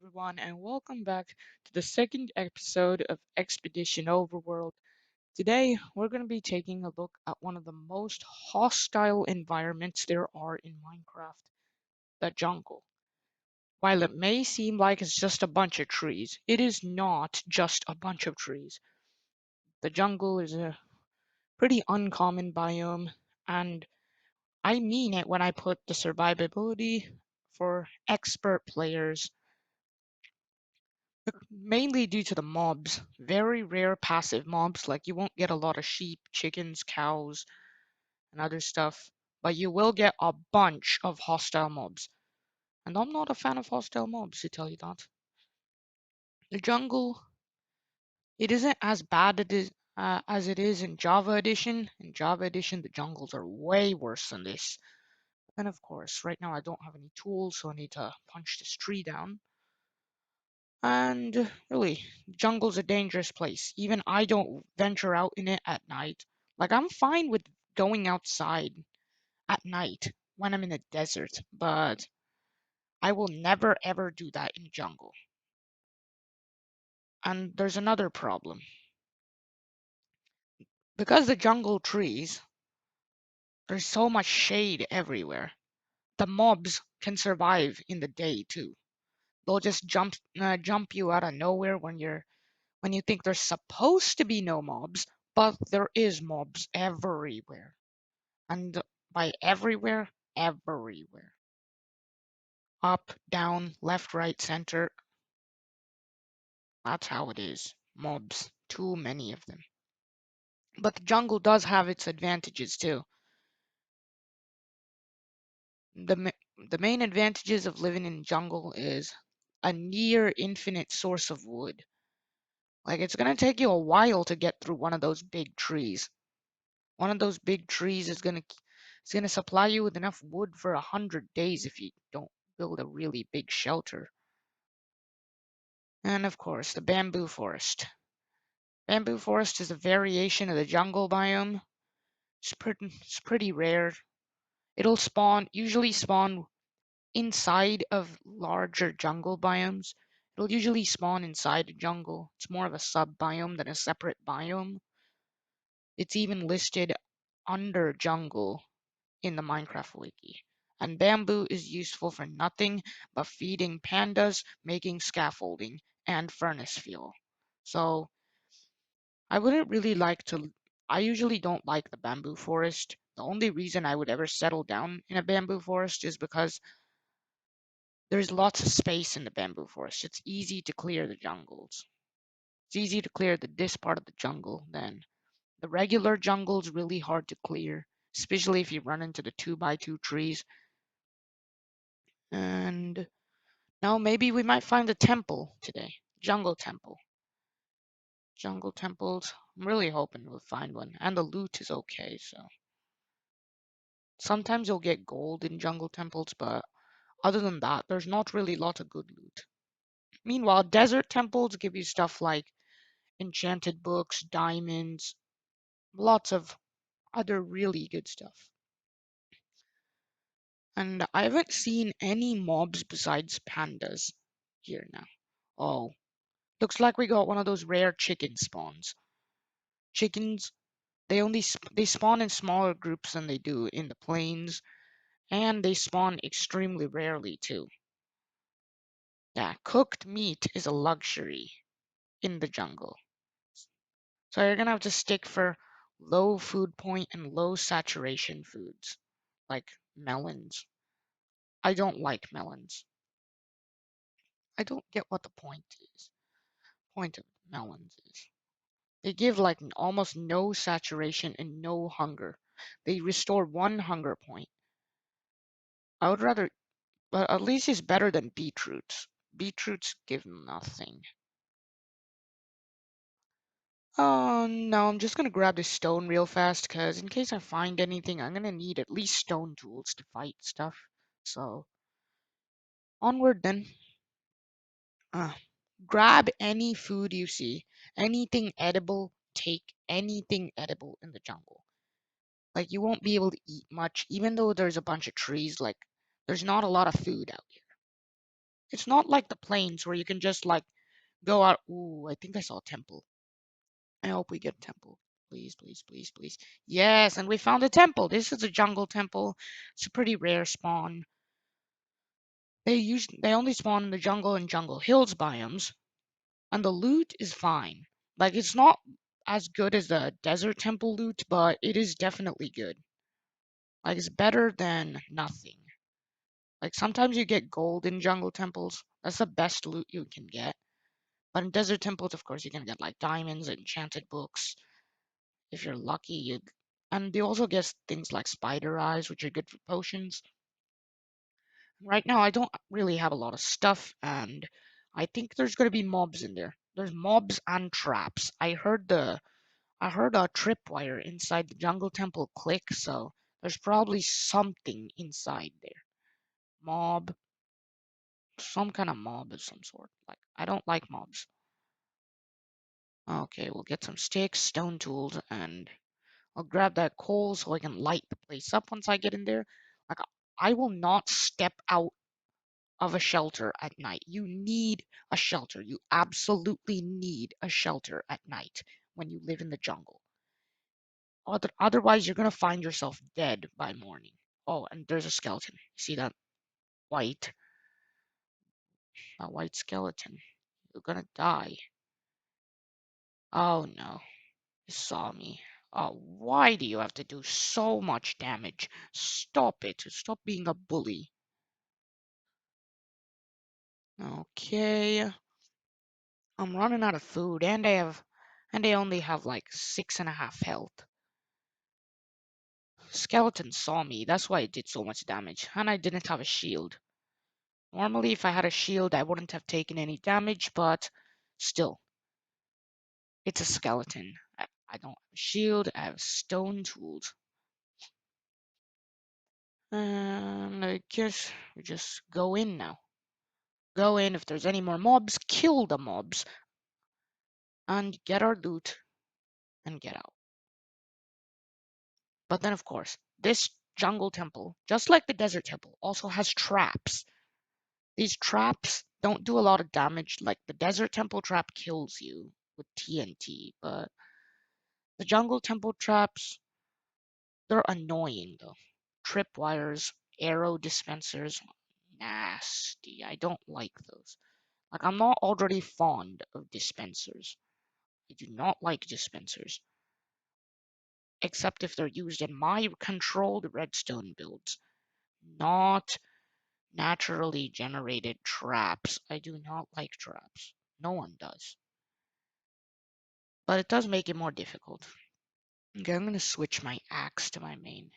everyone, and welcome back to the second episode of Expedition Overworld. Today, we're going to be taking a look at one of the most hostile environments there are in Minecraft, the jungle. While it may seem like it's just a bunch of trees, it is not just a bunch of trees. The jungle is a pretty uncommon biome, and I mean it when I put the survivability for expert players mainly due to the mobs. Very rare passive mobs, like you won't get a lot of sheep, chickens, cows, and other stuff, but you will get a bunch of hostile mobs. And I'm not a fan of hostile mobs, to tell you that. The jungle, it isn't as bad as it is in Java Edition. In Java Edition, the jungles are way worse than this. And of course, right now I don't have any tools, so I need to punch this tree down. And really, jungle's a dangerous place. Even I don't venture out in it at night. Like, I'm fine with going outside at night when I'm in a desert, but I will never ever do that in jungle. And there's another problem. Because the jungle trees, there's so much shade everywhere. The mobs can survive in the day too. They'll just jump you out of nowhere when you think there's supposed to be no mobs, but there is mobs everywhere. And by everywhere, everywhere. Up, down, left, right, center. That's how it is. Mobs. Too many of them. But the jungle does have its advantages too. The main advantages of living in jungle is a near infinite source of wood. Like it's gonna take you a while to get through one of those big trees. One of those big trees is gonna supply you with enough wood for 100 days if you don't build a really big shelter. And of course, the bamboo forest. Bamboo forest is a variation of the jungle biome. It's pretty rare. It'll usually spawn inside of larger jungle biomes. It'll usually spawn inside a jungle. It's more of a sub biome than a separate biome. It's even listed under jungle in the Minecraft wiki. And bamboo is useful for nothing but feeding pandas, making scaffolding, and furnace fuel. So I wouldn't really like to. I usually don't like the bamboo forest. The only reason I would ever settle down in a bamboo forest is because there's lots of space in the bamboo forest. It's easy to clear the jungles. It's easy to clear this part of the jungle. Then the regular jungle is really hard to clear, especially if you run into the 2x2 trees. And now maybe we might find a temple today. Jungle temple. Jungle temples. I'm really hoping we'll find one. And the loot is okay, so. Sometimes you'll get gold in jungle temples, but other than that, there's not really a lot of good loot. Meanwhile, desert temples give you stuff like enchanted books, diamonds, lots of other really good stuff. And I haven't seen any mobs besides pandas here now. Oh, looks like we got one of those rare chicken spawns. Chickens, they spawn in smaller groups than they do in the plains, and they spawn extremely rarely too. Yeah, cooked meat is a luxury in the jungle. So you're gonna have to stick for low food point and low saturation foods, like melons. I don't like melons. I don't get what the point is. Point of melons is. They give like almost no saturation and no hunger. They restore one hunger point. I would rather, but at least it's better than beetroots. Beetroots give nothing. Oh no, I'm just gonna grab this stone real fast because in case I find anything, I'm gonna need at least stone tools to fight stuff. So, onward then. Uh, Grab any food you see. Anything edible, take anything edible in the jungle. Like, you won't be able to eat much, even though there's a bunch of trees, like, there's not a lot of food out here. It's not like the plains where you can just like go out. Ooh, I think I saw a temple. I hope we get a temple. Please, please, please, please. Yes, and we found a temple. This is a jungle temple. It's a pretty rare spawn. They only spawn in the jungle and jungle hills biomes, and the loot is fine. Like it's not as good as the desert temple loot, but it is definitely good. Like it's better than nothing. Like sometimes you get gold in jungle temples. That's the best loot you can get. But in desert temples, of course, you can get like diamonds, enchanted books. If you're lucky, and you also get things like spider eyes, which are good for potions. Right now, I don't really have a lot of stuff, and I think there's gonna be mobs in there. There's mobs and traps. I heard a tripwire inside the jungle temple click, so there's probably something inside there. Mob, some kind of mob of some sort. Like I don't like mobs. Okay, we'll get some sticks, stone tools, and I'll grab that coal so I can light the place up once I get in there. Like I will not step out of a shelter at night. You need a shelter. You absolutely need a shelter at night when you live in the jungle. Otherwise, you're gonna find yourself dead by morning. Oh, and there's a skeleton. See white, that white skeleton? You're gonna die. Oh no, he saw me. Oh, why do you have to do so much damage? Stop it. Stop being a bully. Okay. I'm running out of food and they only have like 6.5 health. Skeleton saw me, that's why it did so much damage, and I didn't have a shield. Normally if I had a shield I wouldn't have taken any damage, but still, it's a skeleton. I don't have a shield, I have stone tools. And I guess we just go in now. Go in, if there's any more mobs, kill the mobs, and get our loot, and get out. But then, of course, this jungle temple, just like the desert temple, also has traps. These traps don't do a lot of damage. Like the desert temple trap kills you with TNT, but the jungle temple traps, they're annoying though. Tripwires, arrow dispensers, nasty. I don't like those. Like I'm not already fond of dispensers. I do not like dispensers. Except if they're used in my controlled redstone builds. Not naturally generated traps. I do not like traps. No one does. But it does make it more difficult. Okay, I'm going to switch my axe to my main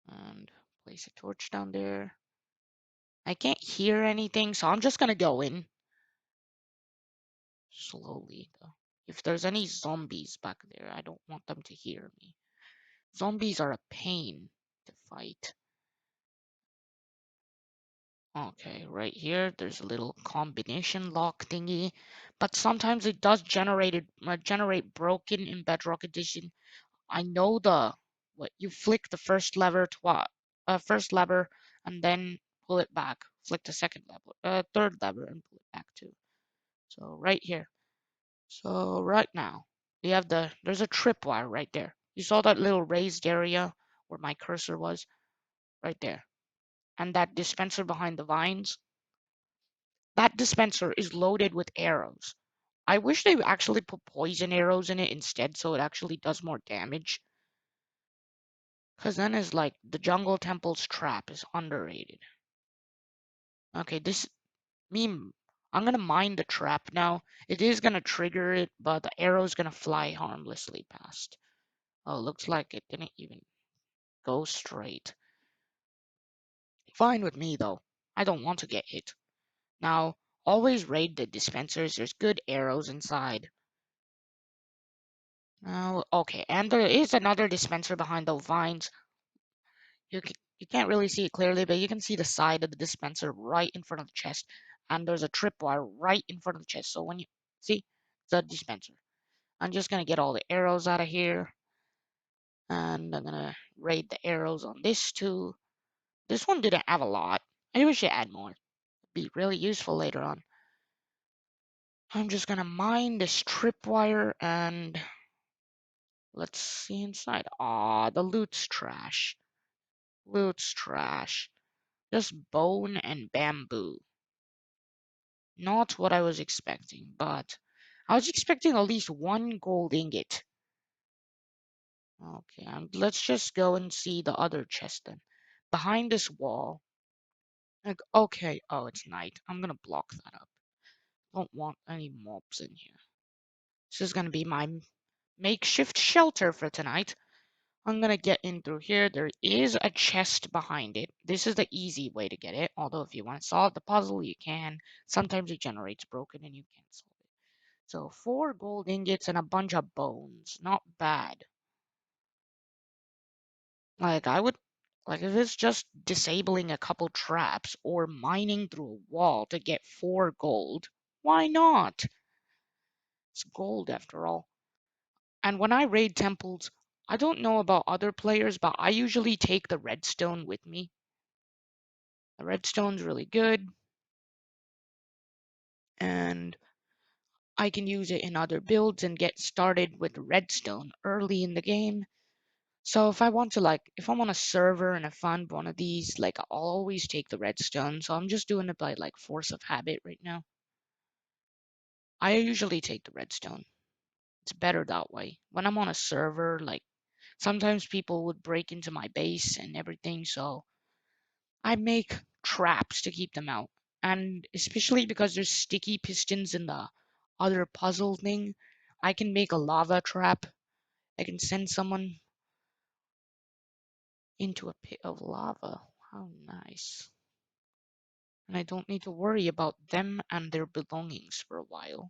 hand. And place a torch down there. I can't hear anything, so I'm just going to go in. Slowly, though. If there's any zombies back there, I don't want them to hear me. Zombies are a pain to fight. Okay, right here, there's a little combination lock thingy, but sometimes it does generate broken in Bedrock Edition. I know what you flick the first lever, and then pull it back. Flick the second lever, third lever, and pull it back too. So right here. So right now, there's a tripwire right there. You saw that little raised area where my cursor was, right there, and that dispenser behind the vines. That dispenser is loaded with arrows. I wish they actually put poison arrows in it instead so it actually does more damage. Because then it's like the jungle temple's trap is underrated. Okay, I'm gonna mine the trap now. It is gonna trigger it, but the arrow's gonna fly harmlessly past. Oh, looks like it didn't even go straight. Fine with me though. I don't want to get hit. Now, always raid the dispensers. There's good arrows inside. Oh, okay, and there is another dispenser behind those vines. You can't really see it clearly, but you can see the side of the dispenser right in front of the chest, and there's a tripwire right in front of the chest. So when you see the dispenser, I'm just gonna get all the arrows out of here, and I'm gonna raid the arrows on this too. This one didn't have a lot. I wish you add more. It'd be really useful later on. I'm just gonna mine this tripwire and let's see inside. Ah, the loot's trash. Loot's trash. Just bone and bamboo. Not what I was expecting, but I was expecting at least one gold ingot. Okay, let's just go and see the other chest then. Behind this wall. Like, okay, oh, it's night. I'm gonna block that up. Don't want any mobs in here. This is gonna be my makeshift shelter for tonight. I'm gonna get in through here. There is a chest behind it. This is the easy way to get it. Although if you want to solve the puzzle, you can. Sometimes it generates broken and you can't solve it. So 4 gold ingots and a bunch of bones. Not bad. Like I would like if it's just disabling a couple traps or mining through a wall to get 4 gold, why not? It's gold after all. And when I raid temples, I don't know about other players, but I usually take the redstone with me. The redstone's really good, and I can use it in other builds and get started with redstone early in the game. So if I want to if I'm on a server and I find one of these, I'll always take the redstone. So I'm just doing it by force of habit right now. I usually take the redstone. It's better that way. When I'm on a server, sometimes people would break into my base and everything, so I make traps to keep them out. And especially because there's sticky pistons in the other puzzle thing, I can make a lava trap. I can send someone into a pit of lava. How nice. And I don't need to worry about them and their belongings for a while.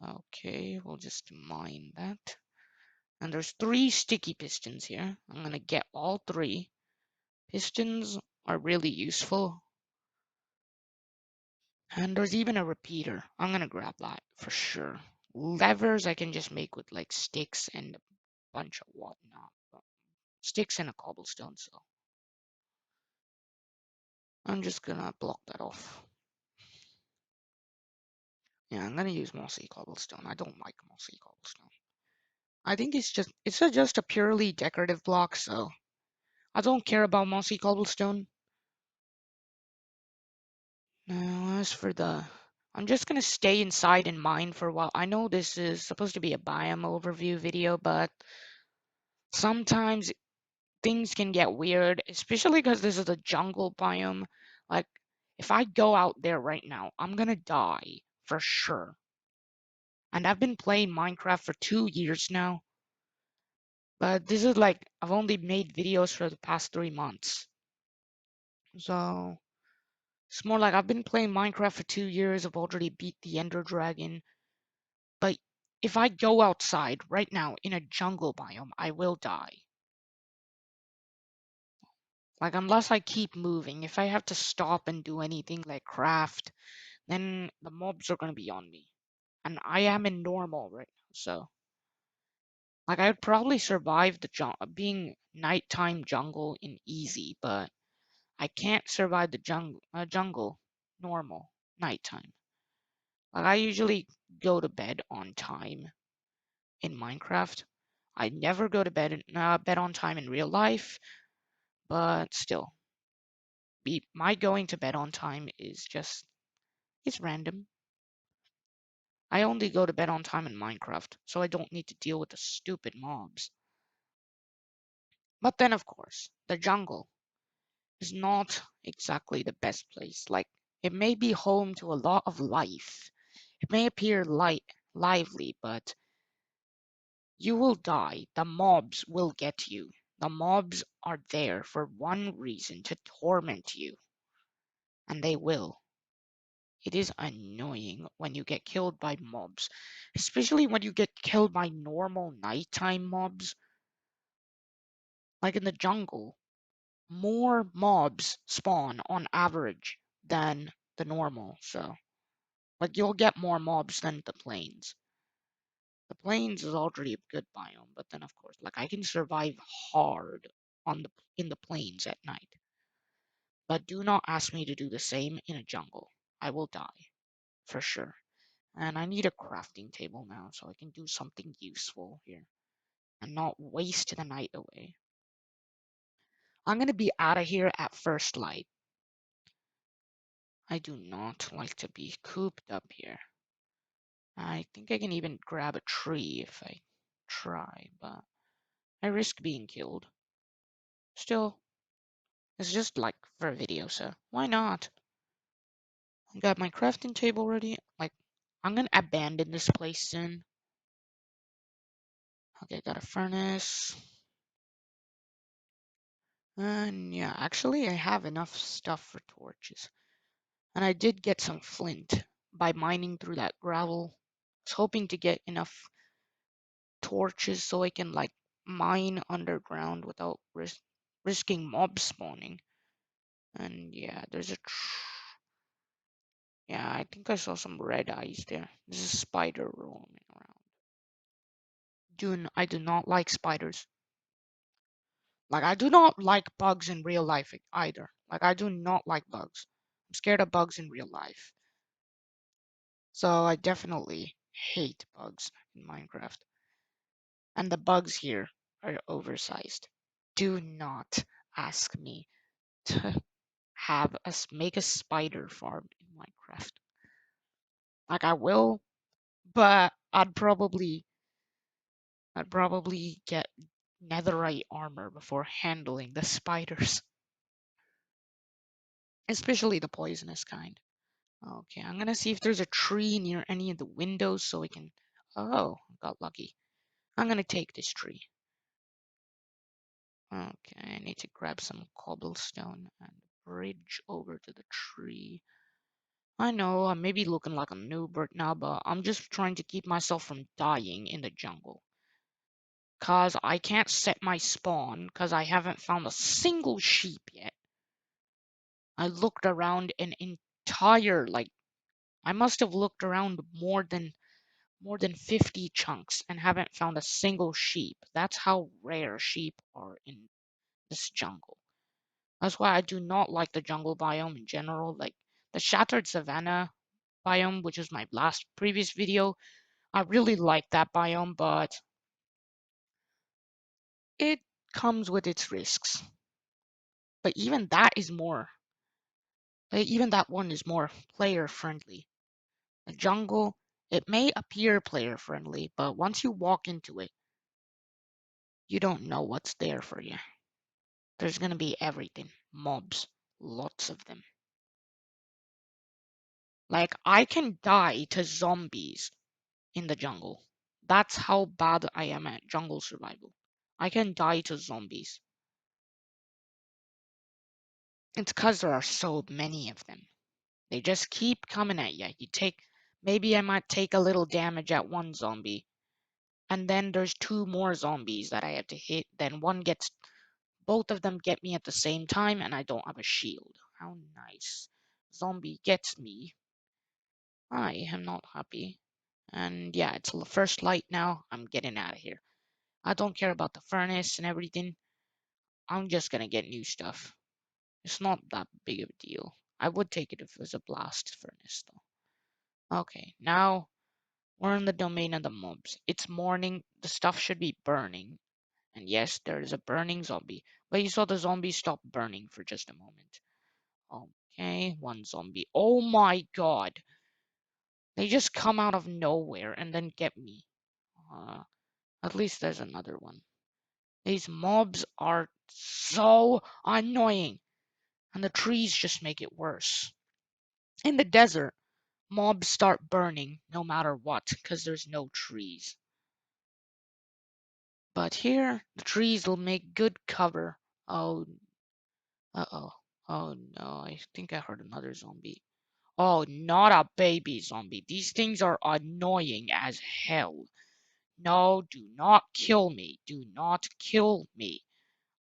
Okay, we'll just mine that. And there's 3 sticky pistons here. I'm gonna get all 3. Pistons are really useful. And there's even a repeater. I'm gonna grab that for sure. Levers I can just make with sticks and a bunch of whatnot. Sticks and a cobblestone, so I'm just gonna block that off. Yeah, I'm gonna use mossy cobblestone. I don't like mossy cobblestone. I think it's just a purely decorative block, so I don't care about mossy cobblestone. Now, as for I'm just gonna stay inside and mine for a while. I know this is supposed to be a biome overview video, but sometimes things can get weird, especially because this is a jungle biome. Like, if I go out there right now, I'm gonna die for sure. And I've been playing Minecraft for 2 years now, but this is I've only made videos for the past 3 months. So it's more like I've been playing Minecraft for 2 years. I've already beat the Ender Dragon. But if I go outside right now in a jungle biome, I will die. Unless I keep moving, if I have to stop and do anything like craft, then the mobs are going to be on me. And I am in normal right now, so. I would probably survive being nighttime jungle in easy, but I can't survive the jungle normal nighttime. I usually go to bed on time in Minecraft. I never go to bed on time in real life, but still, my going to bed on time is just it's random. I only go to bed on time in Minecraft, so I don't need to deal with the stupid mobs. But then, of course, the jungle is not exactly the best place. It may be home to a lot of life. It may appear lively, but you will die. The mobs will get you. The mobs are there for one reason, to torment you. And they will. It is annoying when you get killed by mobs, especially when you get killed by normal nighttime mobs. Like in the jungle, more mobs spawn on average than the normal, so you'll get more mobs than the plains. The plains is already a good biome, but then of course, I can survive hard in the plains at night. But do not ask me to do the same in a jungle. I will die, for sure. And I need a crafting table now so I can do something useful here and not waste the night away. I'm gonna be out of here at first light. I do not like to be cooped up here. I think I can even grab a tree if I try, but I risk being killed. Still, it's just like for a video, so why not? I got my crafting table ready. Like, I'm gonna abandon this place soon. Okay, got a furnace. And yeah, actually, I have enough stuff for torches. And I did get some flint by mining through that gravel. I was hoping to get enough torches so I can like mine underground without risking mob spawning. And yeah, there's a yeah, I think I saw some red eyes there. There's a spider roaming around. I do not like spiders. Like I do not like bugs in real life either. Like I do not like bugs. I'm scared of bugs in real life. So I definitely hate bugs in Minecraft. And the bugs here are oversized. Do not ask me to make a spider farm in Minecraft. Like I will, but I'd probably get netherite armor before handling the spiders, especially the poisonous kind. Okay, I'm gonna see if there's a tree near any of the windows so we can. Oh, got lucky. I'm gonna take this tree. Okay, I need to grab some cobblestone and bridge over to the tree. I know I may be looking like a noob right now, but I'm just trying to keep myself from dying in the jungle. Cause I can't set my spawn cause I haven't found a single sheep yet. I looked around an entire I must have looked around more than 50 chunks and haven't found a single sheep. That's how rare sheep are in this jungle. That's why I do not like the jungle biome in general. Like the shattered savanna biome, which is my last previous video, I really like that biome, but it comes with its risks. But even that one is more player friendly. The jungle, it may appear player friendly, but once you walk into it, you don't know what's there for you. There's gonna be everything. Mobs. Lots of them. Like, I can die to zombies in the jungle. That's how bad I am at jungle survival. I can die to zombies. It's because there are so many of them. They just keep coming at you. Maybe I might take a little damage at one zombie. And then there's two more zombies that I have to hit. Then both of them get me at the same time and I don't have a shield. How nice. Zombie gets me. I am not happy. And yeah, it's the first light now. I'm getting out of here. I don't care about the furnace and everything. I'm just gonna get new stuff. It's not that big of a deal. I would take it if it was a blast furnace though. Okay, now we're in the domain of the mobs. It's morning. The stuff should be burning. And yes, there is a burning zombie. But you saw the zombie stop burning for just a moment. Okay, one zombie. Oh my god. They just come out of nowhere and then get me. Uh, at least there's another one. These mobs are so annoying. And the trees just make it worse. In the desert, mobs start burning no matter what because there's no trees. But here, the trees will make good cover. Oh, uh-oh. Oh no, I think I heard another zombie. Oh, not a baby zombie. These things are annoying as hell. No, do not kill me. Do not kill me.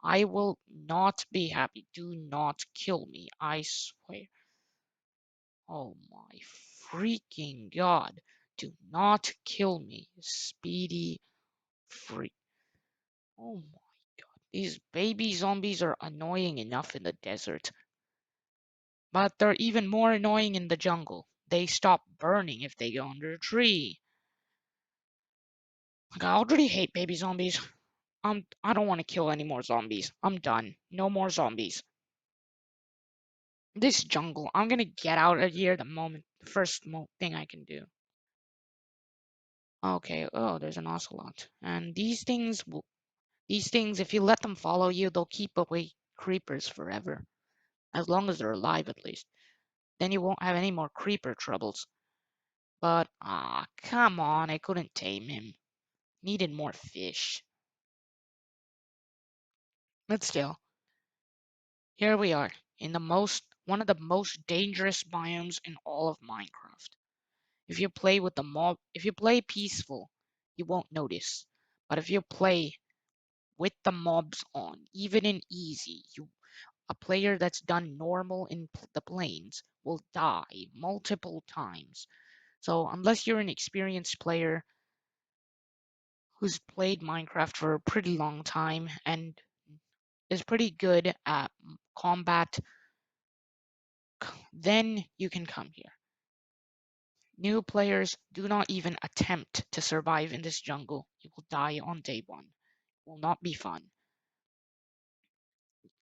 I will not be happy. Do not kill me. I swear. Oh my freaking god. Do not kill me. Speedy freak. Oh my god. These baby zombies are annoying enough in the desert. But they're even more annoying in the jungle. They stop burning if they go under a tree. Like, I already hate baby zombies. I don't want to kill any more zombies. I'm done. No more zombies. This jungle, I'm gonna get out of here the first thing I can do. Okay, oh, there's an ocelot. And these things, if you let them follow you, they'll keep away creepers forever. As long as they're alive, at least. Then you won't have any more creeper troubles. But, come on, I couldn't tame him. Needed more fish. But still, here we are, in one of the most dangerous biomes in all of Minecraft. If you play peaceful, you won't notice. But if you play with the mobs on, even in easy, a player that's done normal in the plains will die multiple times. So unless you're an experienced player who's played Minecraft for a pretty long time and is pretty good at combat, then you can come here. New players do not even attempt to survive in this jungle. You will die on day one. It will not be fun.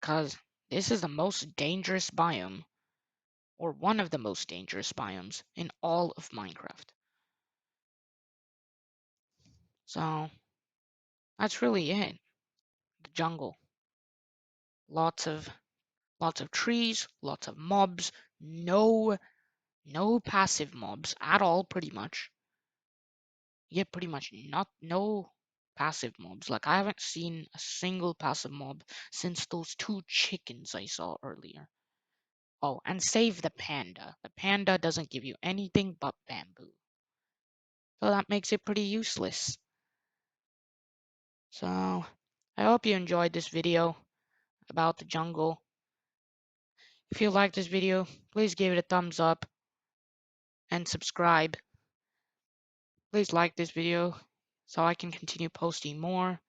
Because this is the most dangerous biome, or one of the most dangerous biomes in all of Minecraft. So that's really it. The jungle. Lots of trees, lots of mobs, no passive mobs at all pretty much. You get pretty much no passive mobs. Like I haven't seen a single passive mob since those two chickens I saw earlier. Oh, and save the panda. The panda doesn't give you anything but bamboo. So that makes it pretty useless. So I hope you enjoyed this video about the jungle. If you liked this video, please give it a thumbs up and subscribe. Please like this video so I can continue posting more.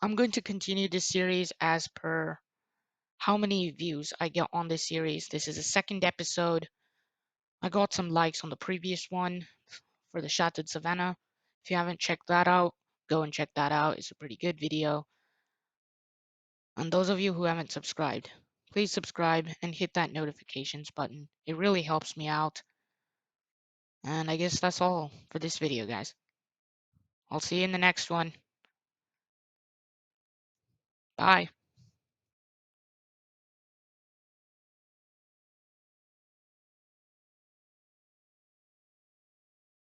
I'm going to continue this series as per how many views I get on this series. This is the second episode. I got some likes on the previous one for the Shattered Savannah. If you haven't checked that out, go and check that out. It's a pretty good video. And those of you who haven't subscribed, please subscribe and hit that notifications button. It really helps me out. And I guess that's all for this video, guys. I'll see you in the next one. Bye.